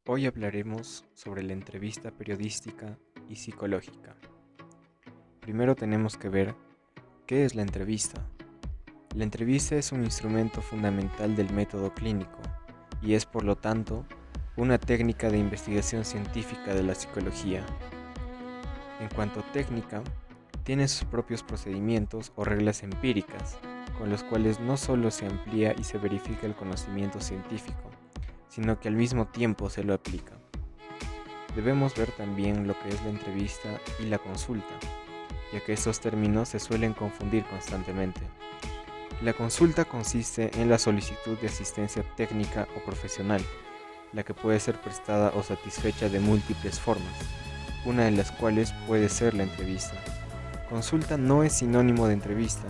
Hoy hablaremos sobre la entrevista periodística y psicológica. Primero tenemos que ver qué es la entrevista. La entrevista es un instrumento fundamental del método clínico y es, por lo tanto, una técnica de investigación científica de la psicología. En cuanto a técnica, tiene sus propios procedimientos o reglas empíricas, con los cuales no solo se amplía y se verifica el conocimiento científico, sino que al mismo tiempo se lo aplica. Debemos ver también lo que es la entrevista y la consulta, ya que estos términos se suelen confundir constantemente. La consulta consiste en la solicitud de asistencia técnica o profesional, la que puede ser prestada o satisfecha de múltiples formas, una de las cuales puede ser la entrevista. Consulta no es sinónimo de entrevista,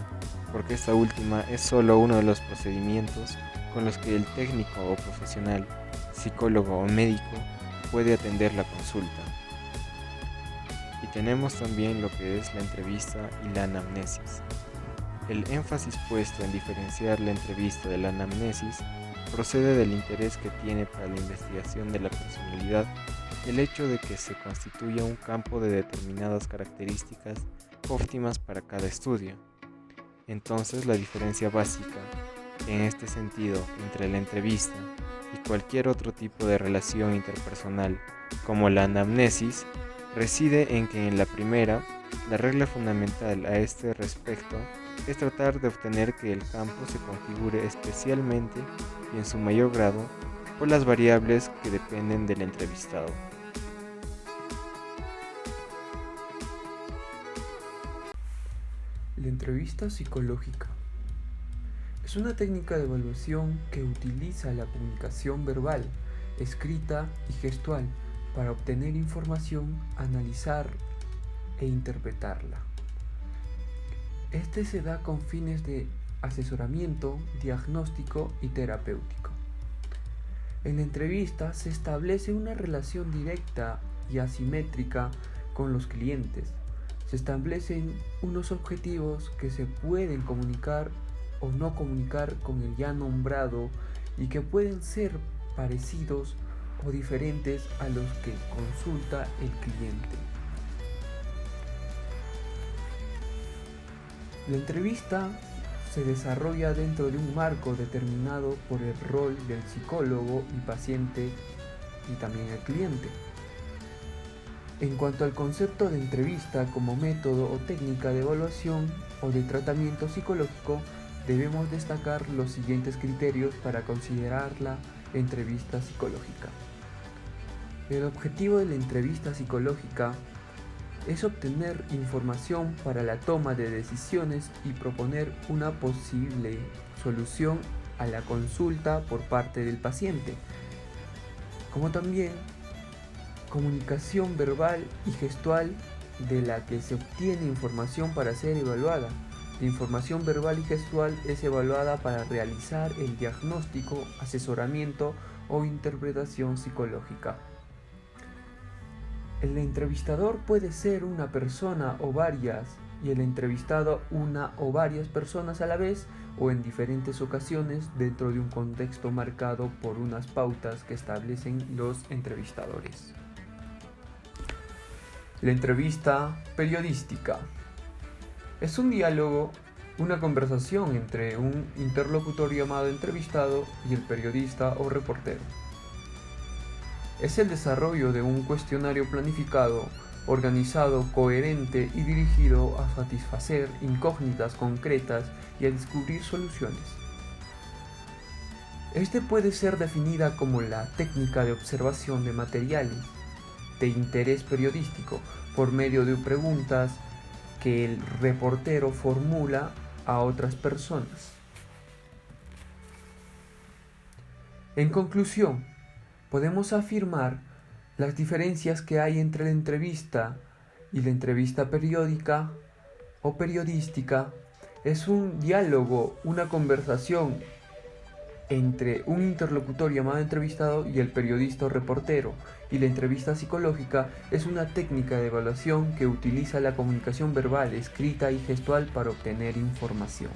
porque esta última es solo uno de los procedimientos con los que el técnico o profesional, psicólogo o médico, puede atender la consulta. Y tenemos también lo que es la entrevista y la anamnesis. El énfasis puesto en diferenciar la entrevista de la anamnesis procede del interés que tiene para la investigación de la personalidad el hecho de que se constituya un campo de determinadas características óptimas para cada estudio. Entonces, la diferencia básica, en este sentido, entre la entrevista y cualquier otro tipo de relación interpersonal, como la anamnesis, reside en que en la primera, la regla fundamental a este respecto es tratar de obtener que el campo se configure especialmente y en su mayor grado por las variables que dependen del entrevistado. La entrevista psicológica es una técnica de evaluación que utiliza la comunicación verbal, escrita y gestual para obtener información, analizar e interpretarla. Este se da con fines de asesoramiento, diagnóstico y terapéutico. En la entrevista se establece una relación directa y asimétrica con los clientes. Se establecen unos objetivos que se pueden comunicar o no comunicar con el ya nombrado y que pueden ser parecidos o diferentes a los que consulta el cliente. La entrevista se desarrolla dentro de un marco determinado por el rol del psicólogo y paciente y también el cliente. En cuanto al concepto de entrevista como método o técnica de evaluación o de tratamiento psicológico, debemos destacar los siguientes criterios para considerar la entrevista psicológica. El objetivo de la entrevista psicológica es obtener información para la toma de decisiones y proponer una posible solución a la consulta por parte del paciente, como también comunicación verbal y gestual de la que se obtiene información para ser evaluada. La información verbal y gestual es evaluada para realizar el diagnóstico, asesoramiento o interpretación psicológica. El entrevistador puede ser una persona o varias y el entrevistado una o varias personas a la vez o en diferentes ocasiones dentro de un contexto marcado por unas pautas que establecen los entrevistadores. La entrevista periodística es un diálogo, una conversación entre un interlocutor llamado entrevistado y el periodista o reportero. Es el desarrollo de un cuestionario planificado, organizado, coherente y dirigido a satisfacer incógnitas concretas y a descubrir soluciones. Este puede ser definida como la técnica de observación de materiales de interés periodístico por medio de preguntas que el reportero formula a otras personas. En conclusión, podemos afirmar las diferencias que hay entre la entrevista y la entrevista periódica o periodística. Es un diálogo, una conversación entre un interlocutor llamado entrevistado y el periodista o reportero, y la entrevista psicológica es una técnica de evaluación que utiliza la comunicación verbal, escrita y gestual para obtener información.